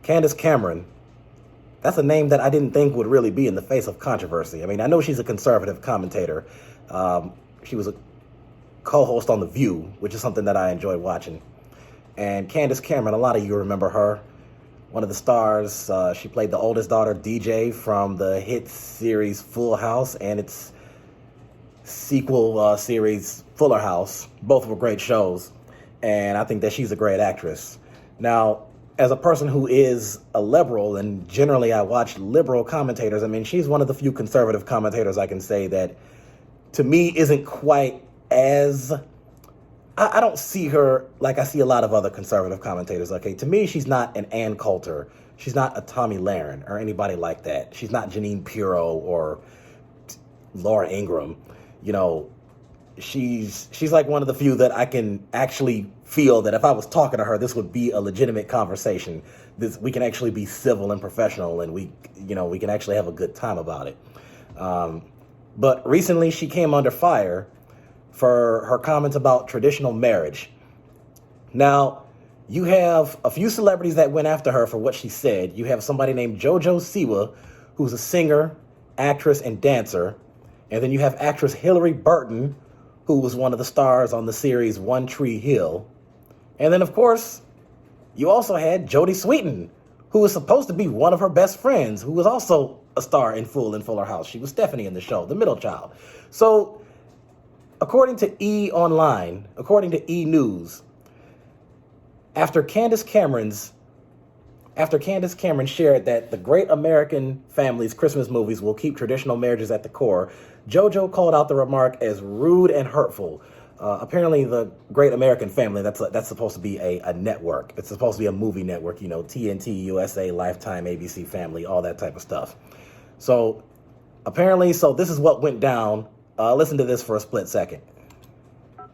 Candace Cameron, that's a name that I didn't think would really be in the face of controversy. I mean, I know she's a conservative commentator. She was a co-host on The View, which is something that I enjoy watching. And Candace Cameron, a lot of you remember her. One of the stars, she played the oldest daughter, DJ, from the hit series Full House and its sequel series, Fuller House. Both were great shows, and I think that she's a great actress. Now, as a person who is a liberal, and generally I watch liberal commentators, I mean, she's one of the few conservative commentators I can say that, to me, isn't quite as... I don't see her like I see a lot of other conservative commentators, okay? To me, she's not an Ann Coulter. She's not a Tommy Lahren or anybody like that. She's not Janine Pirro or Laura Ingraham. You know, she's like one of the few that I can actually feel that if I was talking to her, this would be a legitimate conversation. We can actually be civil and professional, and we can actually have a good time about it. But recently she came under fire for her comments about traditional marriage. Now, you have a few celebrities that went after her for what she said. You have somebody named JoJo Siwa, who's a singer, actress, and dancer. And then you have actress Hillary Burton, who was one of the stars on the series One Tree Hill. And then, of course, you also had Jodie Sweetin, who was supposed to be one of her best friends, who was also a star in Fuller House. She was Stephanie in the show, the middle child. So, according to E! Online, according to E! News, after Candace Cameron shared that the great American family's Christmas movies will keep traditional marriages at the core, JoJo called out the remark as rude and hurtful. Apparently, the Great American Family, that's supposed to be a network. It's supposed to be a movie network, TNT, USA, Lifetime, ABC Family, all that type of stuff. So, apparently, this is what went down. Listen to this for a split second.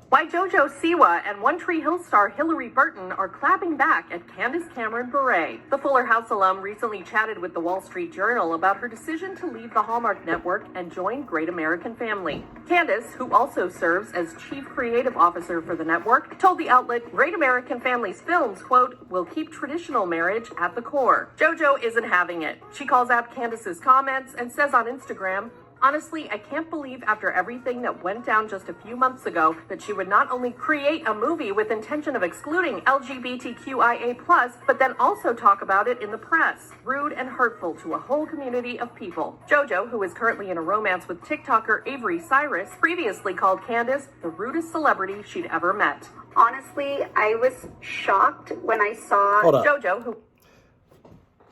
Why JoJo Siwa and One Tree Hill star Hillary Burton are clapping back at Candace Cameron Bure. The Fuller House alum recently chatted with the Wall Street Journal about her decision to leave the Hallmark Network and join Great American Family. Candace, who also serves as Chief Creative Officer for the network, told the outlet Great American Family's films, quote, will keep traditional marriage at the core. JoJo isn't having it. She calls out Candace's comments and says on Instagram, honestly, I can't believe after everything that went down just a few months ago that she would not only create a movie with intention of excluding LGBTQIA+, but then also talk about it in the press. Rude and hurtful to a whole community of people. JoJo, who is currently in a romance with TikToker Avery Cyrus, previously called Candace the rudest celebrity she'd ever met. Honestly, I was shocked when I saw JoJo, who...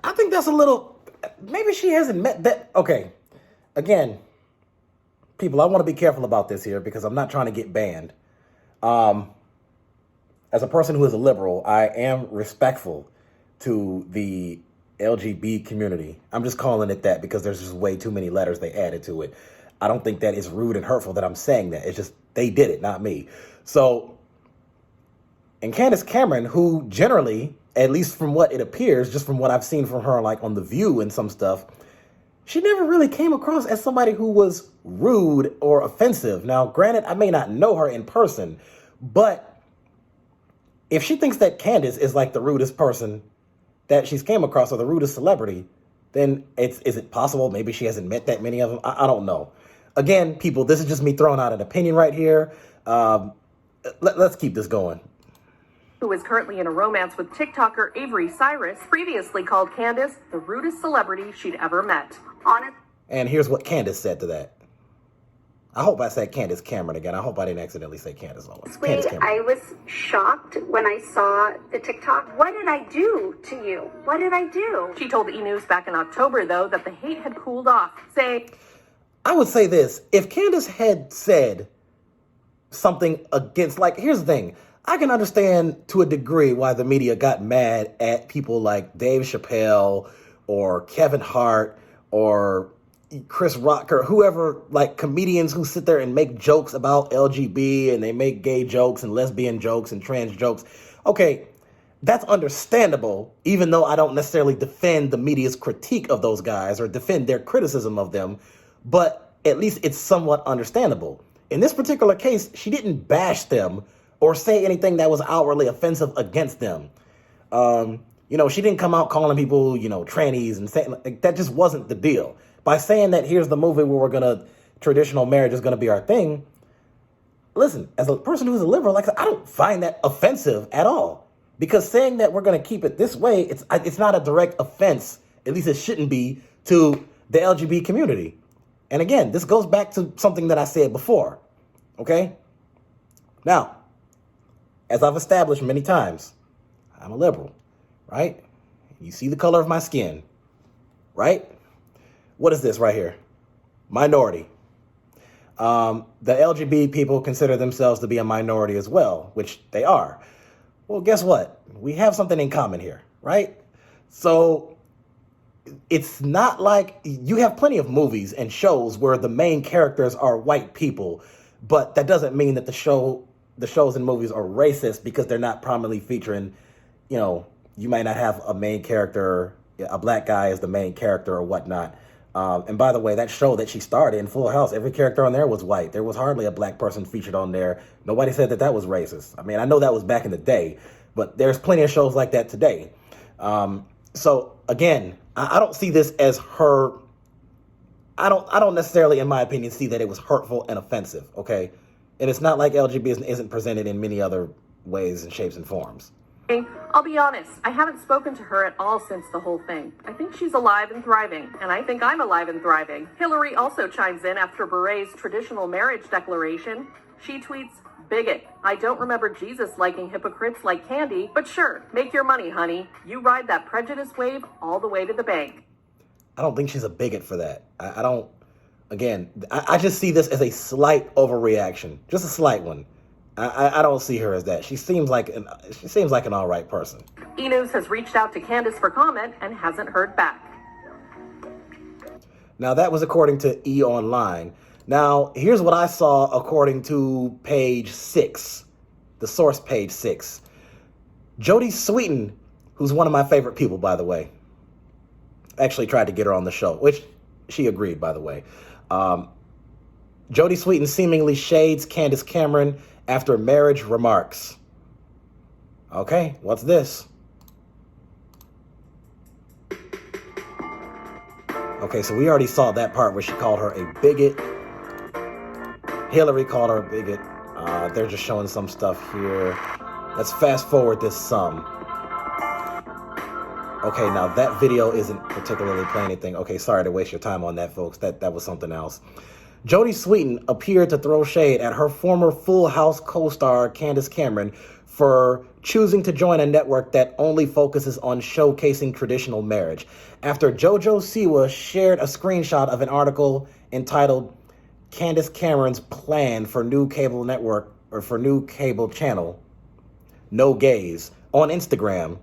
I think that's a little... Maybe she hasn't met that... Okay. Again, people, I want to be careful about this here because I'm not trying to get banned. As a person who is a liberal, I am respectful to the LGBT community. I'm just calling it that because there's just way too many letters they added to it. I don't think that is rude and hurtful that I'm saying that. It's just they did it, not me. So, and Candace Cameron, who generally, at least from what it appears, just from what I've seen from her like on The View and some stuff, she never really came across as somebody who was rude or offensive. Now, granted, I may not know her in person, but if she thinks that Candace is like the rudest person that she's came across or the rudest celebrity, then is it possible maybe she hasn't met that many of them? I don't know. Again, people, this is just me throwing out an opinion right here. Let's keep this going. Who is currently in a romance with TikToker Avery Cyrus, previously called Candace the rudest celebrity she'd ever met. And here's what Candace said to that. I hope I said Candace Cameron again. I hope I didn't accidentally say Candace. I was shocked when I saw the TikTok. What did I do to you? What did I do? She told E! News back in October, though, that the hate had cooled off, saying... I would say this. If Candace had said something against, here's the thing. I can understand to a degree why the media got mad at people like Dave Chappelle or Kevin Hart or Chris Rock or whoever, comedians who sit there and make jokes about LGB and they make gay jokes and lesbian jokes and trans jokes. Okay, that's understandable, even though I don't necessarily defend the media's critique of those guys or defend their criticism of them, but at least it's somewhat understandable. In this particular case, she didn't bash them or say anything that was outwardly offensive against them. She didn't come out calling people, trannies and saying like, that just wasn't the deal. By saying that here's the movie where traditional marriage is going to be our thing. Listen, as a person who's a liberal, like I don't find that offensive at all. Because saying that we're going to keep it this way, it's not a direct offense, at least it shouldn't be, to the LGBT community. And again, this goes back to something that I said before, okay? Now, as I've established many times, I'm a liberal, right? You see the color of my skin, right? What is this right here? Minority. The LGBT people consider themselves to be a minority as well, which they are. Well, guess what? We have something in common here, right? So it's not like you have plenty of movies and shows where the main characters are white people, but that doesn't mean that the shows and movies are racist because they're not prominently featuring, you might not have a main character, a black guy as the main character or whatnot. And by the way, that show that she starred in, Full House, every character on there was white. There was hardly a black person featured on there. Nobody said that was racist. I mean, I know that was back in the day, but there's plenty of shows like that today. So again, I don't see this as her. I don't necessarily, in my opinion, see that it was hurtful and offensive. Okay, and it's not like LGBT isn't presented in many other ways and shapes and forms. I'll be honest, I haven't spoken to her at all since the whole thing. I think she's alive and thriving, and I think I'm alive and thriving. Hillary also chimes in after Beret's traditional marriage declaration. She tweets, "Bigot. I don't remember Jesus liking hypocrites like candy, but sure, make your money, honey. You ride that prejudice wave all the way to the bank." I don't think she's a bigot for that. I just see this as a slight overreaction, just a slight one. I don't see her as that. She seems like an all right person. E! News has reached out to Candace for comment and hasn't heard back. Now, that was according to E! Online. Now, here's what I saw according to page 6, the source page 6. Jodie Sweetin, who's one of my favorite people, by the way, actually tried to get her on the show, which she agreed, by the way. Jodie Sweetin seemingly shades Candace Cameron after marriage remarks. Okay, what's this? Okay, so we already saw that part where she called her a bigot. Hillary called her a bigot. They're just showing some stuff here. Let's fast forward this some. Okay, now that video isn't particularly playing anything. Okay, sorry to waste your time on that, folks. That was something else. Jodie Sweetin appeared to throw shade at her former Full House co-star Candace Cameron for choosing to join a network that only focuses on showcasing traditional marriage after JoJo Siwa shared a screenshot of an article entitled Candace Cameron's Plan for New Cable Network or for New Cable Channel, No Gays, on Instagram.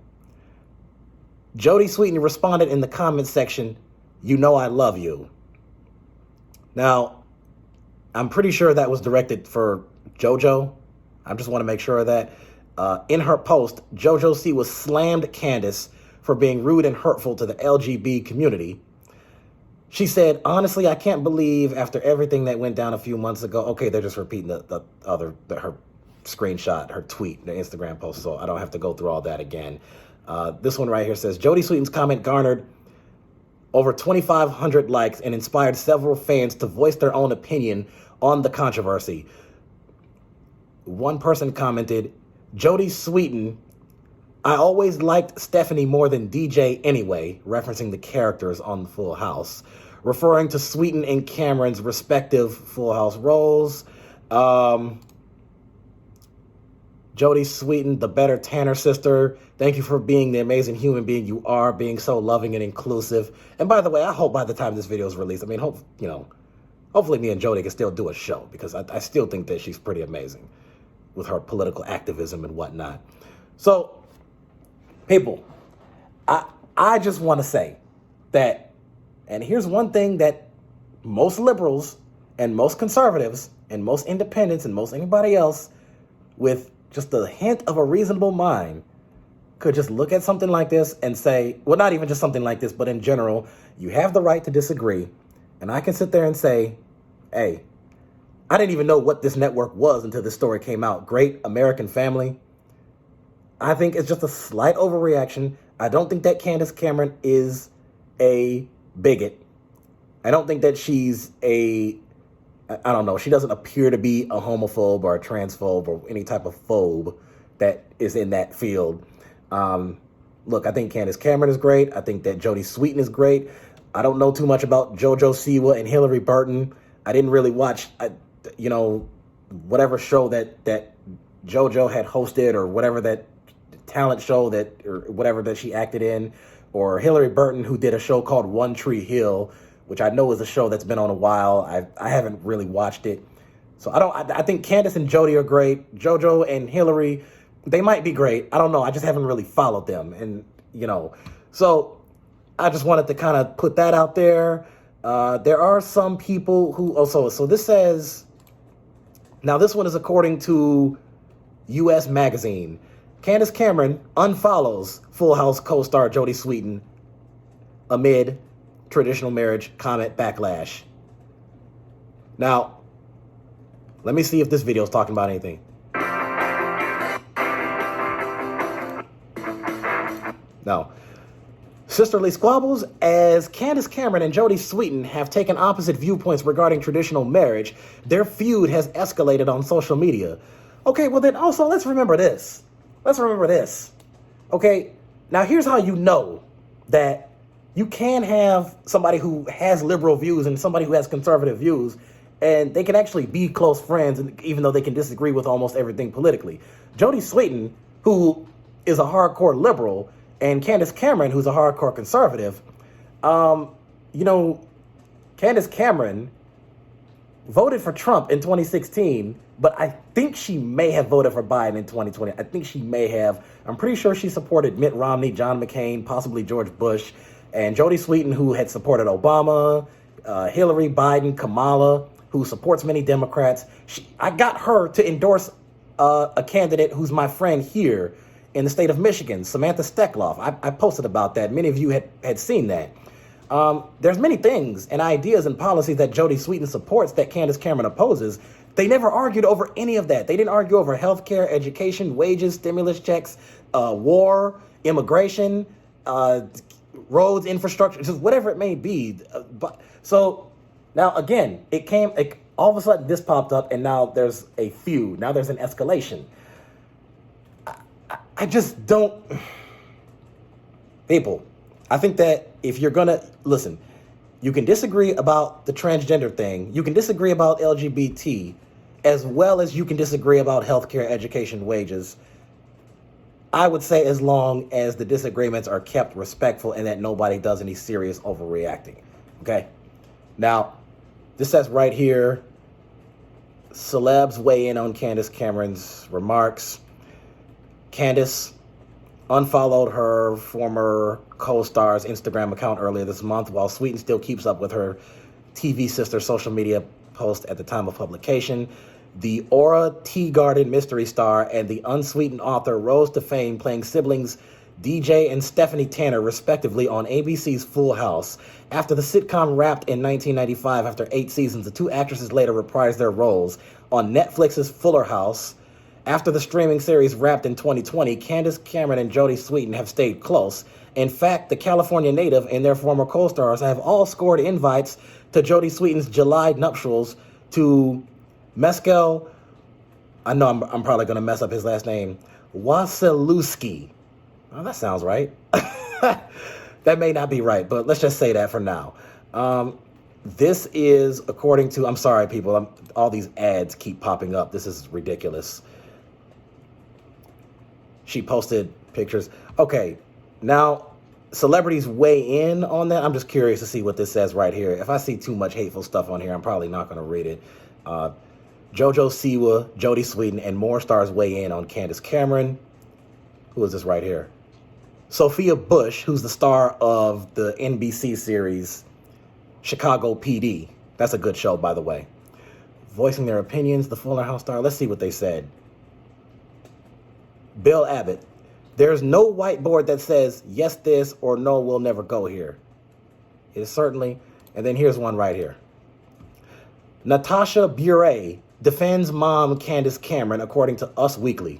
Jodie Sweetin responded in the comments section, "You know I love you." Now, I'm pretty sure that was directed for JoJo. I just want to make sure of that. In her post, JoJo Siwa slammed Candace for being rude and hurtful to the LGBT community. She said, "Honestly, I can't believe after everything that went down a few months ago." Okay, they're just repeating her screenshot, her tweet, the Instagram post, so I don't have to go through all that again. This one right here says, Jodie Sweetin's comment garnered over 2,500 likes and inspired several fans to voice their own opinion on the controversy. One person commented, "Jodie Sweetin, I always liked Stephanie more than DJ anyway," referencing the characters on Full House, referring to Sweetin and Cameron's respective Full House roles. Jodie Sweetin, the better Tanner sister, thank you for being the amazing human being you are, being so loving and inclusive. And by the way, I hope by the time this video is released, hopefully me and Jodie can still do a show, because I still think that she's pretty amazing with her political activism and whatnot. So, people, I just want to say that, and here's one thing that most liberals and most conservatives and most independents and most anybody else with just a hint of a reasonable mind could just look at something like this and say, well, not even just something like this, but in general, you have the right to disagree. And I can sit there and say, hey, I didn't even know what this network was until this story came out. Great American Family. I think it's just a slight overreaction. I don't think that Candace Cameron is a bigot. I don't think that she's I don't know, she doesn't appear to be a homophobe or a transphobe or any type of phobe that is in that field. Look, I think Candace Cameron is great. I think that Jodie Sweetin is great. I don't know too much about JoJo Siwa and Hillary Burton. I didn't really watch, whatever show that JoJo had hosted, or whatever that talent show or whatever that she acted in, or Hillary Burton, who did a show called One Tree Hill, which I know is a show that's been on a while. I haven't really watched it. So I think Candace and Jodie are great. JoJo and Hillary, they might be great. I don't know. I just haven't really followed them. And, so I just wanted to kind of put that out there. There are some people who, so this says, now this one is according to U.S. Magazine. Candace Cameron unfollows Full House co-star Jodie Sweetin amid traditional marriage comment backlash. Now, let me see if this video is talking about anything. No. Sisterly squabbles as Candace Cameron and Jodie Sweetin have taken opposite viewpoints regarding traditional marriage. Their feud has escalated on social media. Okay, well then also let's remember this. Okay, now here's how you know that you can have somebody who has liberal views and somebody who has conservative views, and they can actually be close friends, even though they can disagree with almost everything politically. Jodie Sweetin, who is a hardcore liberal, and Candace Cameron, who's a hardcore conservative, Candace Cameron voted for Trump in 2016, but I think she may have voted for Biden in 2020. I think she may have. I'm pretty sure she supported Mitt Romney, John McCain, possibly George Bush, and Jodie Sweetin, who had supported Obama, Hillary, Biden, Kamala, who supports many Democrats. I got her to endorse a candidate who's my friend here in the state of Michigan, Samantha Steckloff. I posted about that. Many of you had seen that. There's many things and ideas and policies that Jodie Sweetin supports that Candace Cameron opposes. They never argued over any of that. They didn't argue over healthcare, education, wages, stimulus checks, war, immigration, roads, infrastructure, just whatever it may be. So now again, all of a sudden this popped up, and now there's a feud. Now there's an escalation. I just don't. People, I think that if you're going to listen, you can disagree about the transgender thing. You can disagree about LGBT, as well as you can disagree about healthcare, education, wages. I would say as long as the disagreements are kept respectful and that nobody does any serious overreacting. Okay? Now, this says right here, celebs weigh in on Candace Cameron's remarks. Candace unfollowed her former co-star's Instagram account earlier this month, while Sweetin still keeps up with her TV sister's social media post at the time of publication. The Aura Tea Garden mystery star and the unsweetened author rose to fame playing siblings DJ and Stephanie Tanner, respectively, on ABC's Full House. After the sitcom wrapped in 1995 after 8 seasons, the two actresses later reprised their roles on Netflix's Fuller House. After the streaming series wrapped in 2020, Candace Cameron and Jodie Sweetin have stayed close. In fact, the California native and their former co-stars have all scored invites to Jodie Sweetin's July nuptials to Meskel, I know I'm probably going to mess up his last name, Wasilewski. Oh, that sounds right. That may not be right, but let's just say that for now. This is according to, I'm sorry, people, all these ads keep popping up. This is ridiculous. She posted pictures. Okay, now celebrities weigh in on that. I'm just curious to see what this says right here. If I see too much hateful stuff on here, I'm probably not going to read it. JoJo Siwa, Jodie Sweetin, and more stars weigh in on Candace Cameron. Who is this right here? Sophia Bush, who's the star of the NBC series Chicago PD. That's a good show, by the way. Voicing their opinions, the Fuller House star. Let's see what they said. Bill Abbott. There's no whiteboard that says yes this or no we'll never go here. It is certainly. And then here's one right here. Natasha Bure defends mom Candace Cameron according to Us Weekly.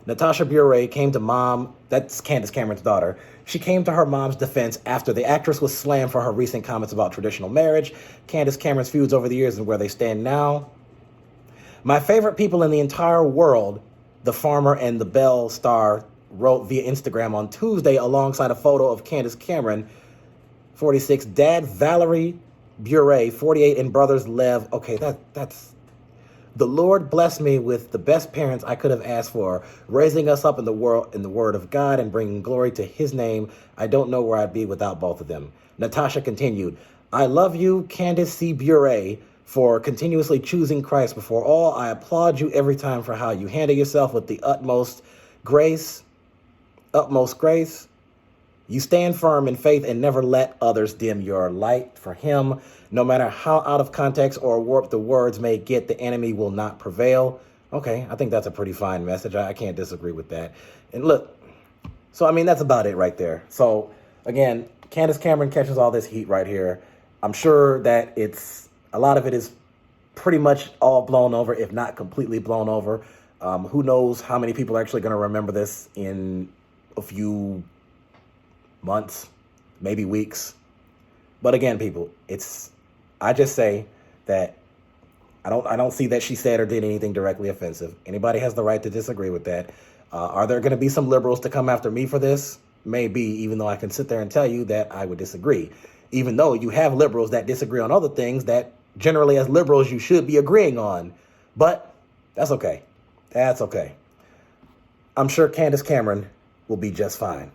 Natasha Bure came to mom, that's Candace Cameron's daughter. She came to her mom's defense after the actress was slammed for her recent comments about traditional marriage, Candace Cameron's feuds over the years, and where they stand now. My favorite people in the entire world, the farmer and the Belle star, wrote via Instagram on Tuesday alongside a photo of Candace Cameron, 46, dad Valerie Bure, 48, and brothers Lev. Okay, that's... The Lord blessed me with the best parents I could have asked for, raising us up in the word of God and bringing glory to his name. I don't know where I'd be without both of them. Natasha continued, I love you, Candace C. Bure, for continuously choosing Christ before all. I applaud you every time for how you handle yourself with the utmost grace. You stand firm in faith and never let others dim your light for him. No matter how out of context or warped the words may get, the enemy will not prevail. Okay, I think that's a pretty fine message. I can't disagree with that. And look, so I mean, that's about it right there. So again, Candace Cameron catches all this heat right here. I'm sure that a lot of it is pretty much all blown over, if not completely blown over. Who knows how many people are actually going to remember this in a few months, maybe weeks. But again, people, I just say that I don't see that she said or did anything directly offensive. Anybody has the right to disagree with that. Are there going to be some liberals to come after me for this? Maybe, even though I can sit there and tell you that I would disagree. Even though you have liberals that disagree on other things that generally as liberals you should be agreeing on. But that's okay. That's okay. I'm sure Candace Cameron will be just fine.